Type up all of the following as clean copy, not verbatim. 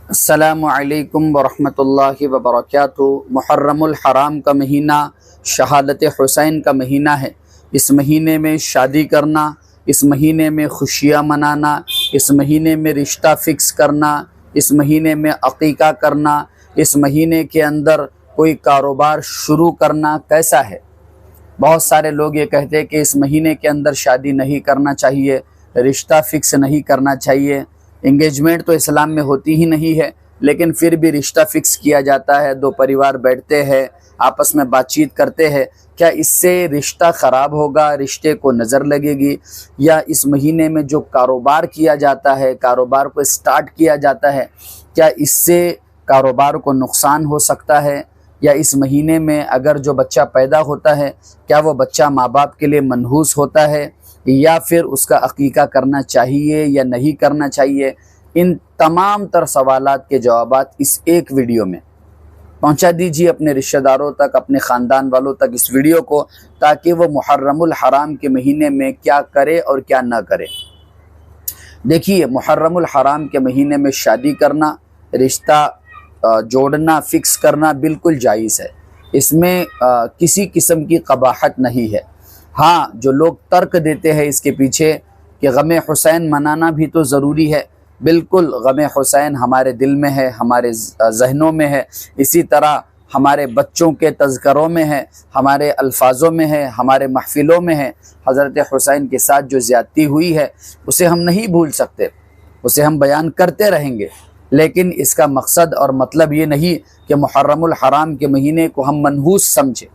अस्सलामु अलैकुम वरहमतुल्लाहि वबरकातुहू। मुहर्रमुल हराम का महीना शहादत हुसैन का महीना है। इस महीने में शादी करना, इस महीने में खुशियाँ मनाना, इस महीने में रिश्ता फ़िक्स करना, इस महीने में अक़ीक़ा करना, इस महीने के अंदर कोई कारोबार शुरू करना कैसा है। बहुत सारे लोग ये कहते हैं कि इस महीने के अंदर शादी नहीं करना चाहिए, रिश्ता फ़िक्स नहीं करना चाहिए। इंगेजमेंट तो इस्लाम में होती ही नहीं है, लेकिन फिर भी रिश्ता फ़िक्स किया जाता है। दो परिवार बैठते हैं, आपस में बातचीत करते हैं। क्या इससे रिश्ता ख़राब होगा, रिश्ते को नज़र लगेगी? या इस महीने में जो कारोबार किया जाता है, कारोबार को स्टार्ट किया जाता है, क्या इससे कारोबार को नुकसान हो सकता है? या इस महीने में अगर जो बच्चा पैदा होता है, क्या वो बच्चा माँ बाप के लिए मनहूस होता है, या फिर उसका अक़ीक़ा करना चाहिए या नहीं करना चाहिए? इन तमाम तर सवालात के जवाबात इस एक वीडियो में पहुंचा दीजिए अपने रिश्तेदारों तक, अपने ख़ानदान वालों तक इस वीडियो को, ताकि वो मुहर्रमुल हराम के महीने में क्या करे और क्या ना करे। देखिए, मुहर्रमुल हराम के महीने में शादी करना, रिश्ता जोड़ना, फ़िक्स करना बिल्कुल जायज़ है। इसमें किसी किस्म की कबाहत नहीं है। हाँ, जो लोग तर्क देते हैं इसके पीछे कि ग़म हुसैन मनाना भी तो ज़रूरी है, बिल्कुल ग़म हुसैन हमारे दिल में है, हमारे ज़हनों में है, इसी तरह हमारे बच्चों के तज़करों में है, हमारे अल्फाज़ों में है, हमारे महफ़िलों में है। हज़रत हुसैन के साथ जो ज़्यादती हुई है उसे हम नहीं भूल सकते, उसे हम बयान करते रहेंगे। लेकिन इसका मकसद और मतलब ये नहीं कि मुहर्रमुल हराम के महीने को हम मनहूस समझें,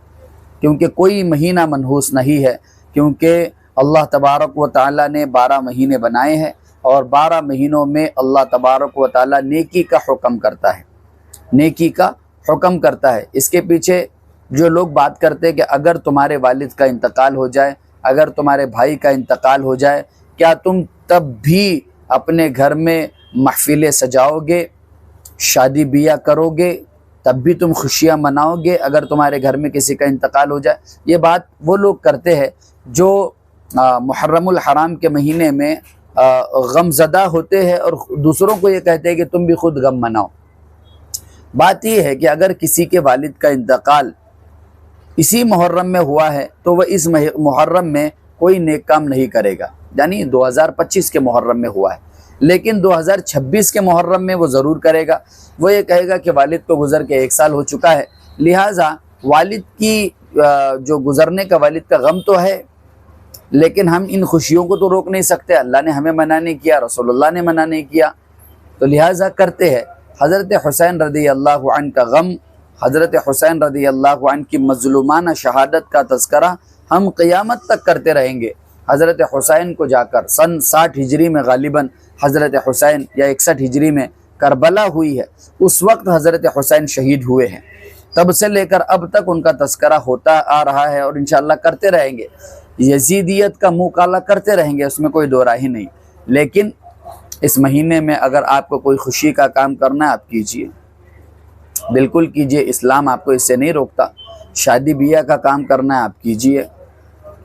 क्योंकि कोई महीना मनहूस नहीं है। क्योंकि अल्लाह तबारक व तआला ने 12 महीने बनाए हैं और 12 महीनों में अल्लाह तबारक व तआला नेकी का हुक्म करता है, नेकी का हुक्म करता है। इसके पीछे जो लोग बात करते हैं कि अगर तुम्हारे वालिद का इंतकाल हो जाए, अगर तुम्हारे भाई का इंतकाल हो जाए, क्या तुम तब भी अपने घर में महफ़िलें सजाओगे, शादी बियाह करोगे, तब भी तुम खुशियाँ मनाओगे अगर तुम्हारे घर में किसी का इंतकाल हो जाए? ये बात वो लोग करते हैं जो मुहर्रमुल हराम के महीने में गमज़दा होते हैं और दूसरों को ये कहते हैं कि तुम भी खुद गम मनाओ। बात ये है कि अगर किसी के वालिद का इंतकाल इसी मुहर्रम में हुआ है तो वह इस मुहर्रम में कोई नेक काम नहीं करेगा, यानी 2025 के मुहर्रम में हुआ है, लेकिन 2026 के मुहर्रम में वो ज़रूर करेगा। वो ये कहेगा कि वालिद को गुज़र के 1 साल हो चुका है, लिहाजा वालिद की जो गुज़रने का वालिद का गम तो है, लेकिन हम इन खुशियों को तो रोक नहीं सकते। अल्लाह ने हमें मना नहीं किया, रसूलुल्लाह ने मना नहीं किया, तो लिहाजा करते हैं। हज़रत हुसैन रज़ी अल्लाहु अन्हु का गम, हज़रत हुसैन रज़ी अल्लाहु अन्हु की मज़लूमाना शहादत का तज़करा हम क़यामत तक करते रहेंगे। हज़रत हुसैन को जाकर सन 60 हिजरी में गालिबन हज़रत हुसैन या 61 हिजरी में करबला हुई है, उस वक्त हज़रत हुसैन शहीद हुए हैं। तब से लेकर अब तक उनका तज़करा होता आ रहा है और इंशाअल्लाह करते रहेंगे। यजीदियत का मुँह काला करते रहेंगे, उसमें कोई दो राय ही नहीं। लेकिन इस महीने में अगर आपको कोई खुशी का काम करना है, आप कीजिए, बिल्कुल कीजिए, इस्लाम आपको इससे नहीं रोकता। शादी बियाह का काम करना है, आप कीजिए।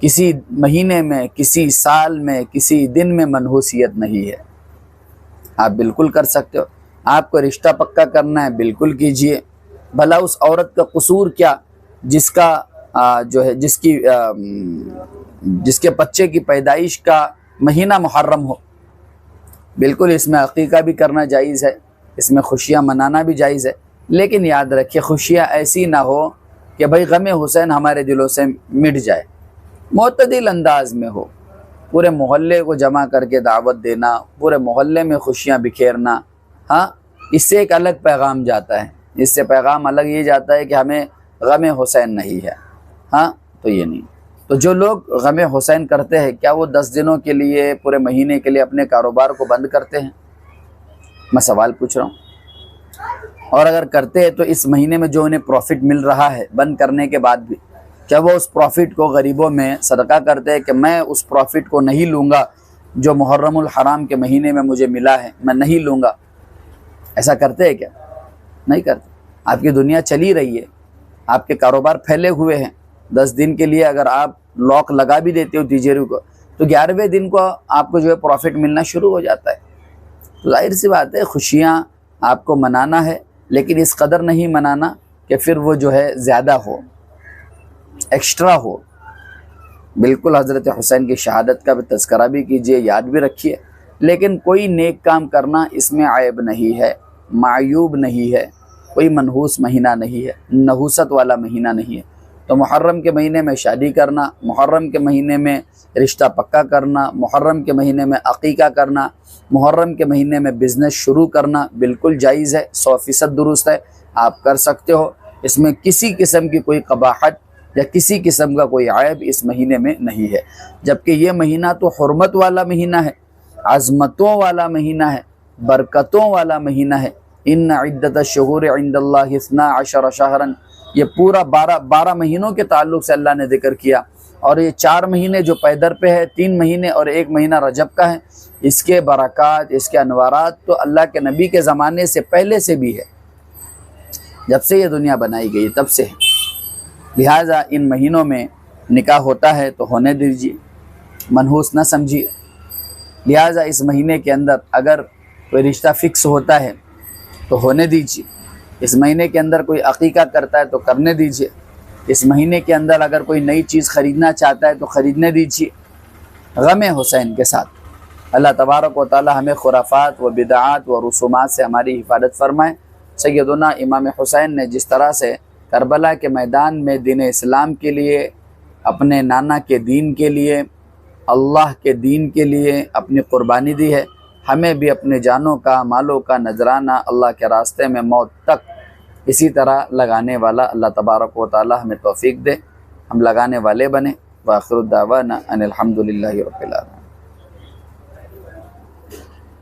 किसी महीने में, किसी साल में, किसी दिन में मनहूसियत नहीं है, आप बिल्कुल कर सकते हो। आपको रिश्ता पक्का करना है, बिल्कुल कीजिए। भला उस औरत का कसूर क्या जिसका जो है जिसके बच्चे की पैदाइश का महीना मुहर्रम हो। बिल्कुल इसमें अक़ीक़ा भी करना जायज़ है, इसमें खुशियाँ मनाना भी जायज़ है, लेकिन याद रखिए खुशियाँ ऐसी ना हो कि भाई ग़म हुसैन हमारे दिलों से मिट जाए। मुअतदिल अंदाज में हो, पूरे मोहल्ले को जमा करके दावत देना, पूरे मोहल्ले में खुशियाँ बिखेरना, हाँ, इससे एक अलग पैगाम जाता है। इससे पैगाम अलग ये जाता है कि हमें ग़म हुसैन नहीं है, हाँ, तो ये नहीं। तो जो लोग ग़म हुसैन करते हैं, क्या वो 10 दिनों के लिए, पूरे महीने के लिए अपने कारोबार को बंद करते हैं? मैं सवाल पूछ रहा हूँ। और अगर करते हैं तो इस महीने में जो उन्हें प्रॉफिट मिल रहा है बंद करने के बाद भी, क्या वो उस प्रॉफिट को गरीबों में सदका करते हैं कि मैं उस प्रॉफिट को नहीं लूँगा जो मुहर्रमुल हराम के महीने में मुझे मिला है, मैं नहीं लूँगा? ऐसा करते हैं क्या? नहीं करते। आपकी दुनिया चली रही है, आपके कारोबार फैले हुए हैं। 10 दिन के लिए अगर आप लॉक लगा भी देते हो तिजोरी को, तो 11वें दिन को आपको जो है प्रॉफिट मिलना शुरू हो जाता है। तो जाहिर सी बात है खुशियाँ आपको मनाना है, लेकिन इस कदर नहीं मनाना कि फिर वो जो है ज़्यादा हो, एक्स्ट्रा हो। बिल्कुल हज़रत हुसैन की शहादत का भी तज़किरा भी कीजिए, याद भी रखिए, लेकिन कोई नेक काम करना इसमें आयब नहीं है, मायूब नहीं है, कोई मनहूस महीना नहीं है, नहूसत वाला महीना नहीं है। तो मुहर्रम के महीने में शादी करना, मुहर्रम के महीने में रिश्ता पक्का करना, मुहर्रम के महीने में अक़ीक़ा करना, मुहर्रम के महीने में बिज़नेस शुरू करना बिल्कुल जायज़ है, 100% दुरुस्त है, आप कर सकते हो। इसमें किसी किस्म की कोई कबाहत या किसी किस्म का कोई आयब इस महीने में नहीं है। जबकि ये महीना तो हुर्मत वाला महीना है, अज़मतों वाला महीना है, बरकतों वाला महीना है। इन्न इद्दतश-शुहूर इंदल्लाहि 12 शहरन, ये पूरा 12 महीनों के ताल्लुक़ से अल्लाह ने जिक्र किया। और ये 4 महीने जो पैदर पे है, 3 महीने और 1 महीना रजब का है, इसके बरक़ात, इसके अनवारात तो अल्लाह के नबी के ज़माने से पहले से भी है, जब से ये दुनिया बनाई गई तब से है। लिहाजा इन महीनों में निकाह होता है तो होने दीजिए, मनहूस न समझिए। लिहाजा इस महीने के अंदर अगर कोई रिश्ता फ़िक्स होता है तो होने दीजिए। इस महीने के अंदर कोई अक़ीक़ा करता है तो करने दीजिए। इस महीने के अंदर अगर कोई नई चीज़ ख़रीदना चाहता है तो ख़रीदने दीजिए, ग़म हुसैन के साथ। अल्लाह तबारक व तआला हमें खुराफ़ात व बिदअत व रसूमात से हमारी हिफाजत फरमाए। सैयदना इमाम हुसैन ने जिस तरह से करबला के मैदान में दीन इस्लाम के लिए, अपने नाना के दीन के लिए, अल्लाह के दीन के लिए अपनी क़ुरबानी दी है, हमें भी अपने जानों का, मालों का नजराना अल्लाह के रास्ते में मौत तक इसी तरह लगाने वाला अल्लाह तबारक व तआला हमें तौफ़ीक दे, हम लगाने वाले बने। व आखिरु दावाना अनिल हम्दुलिल्लाहि रब्बिल आलमीन।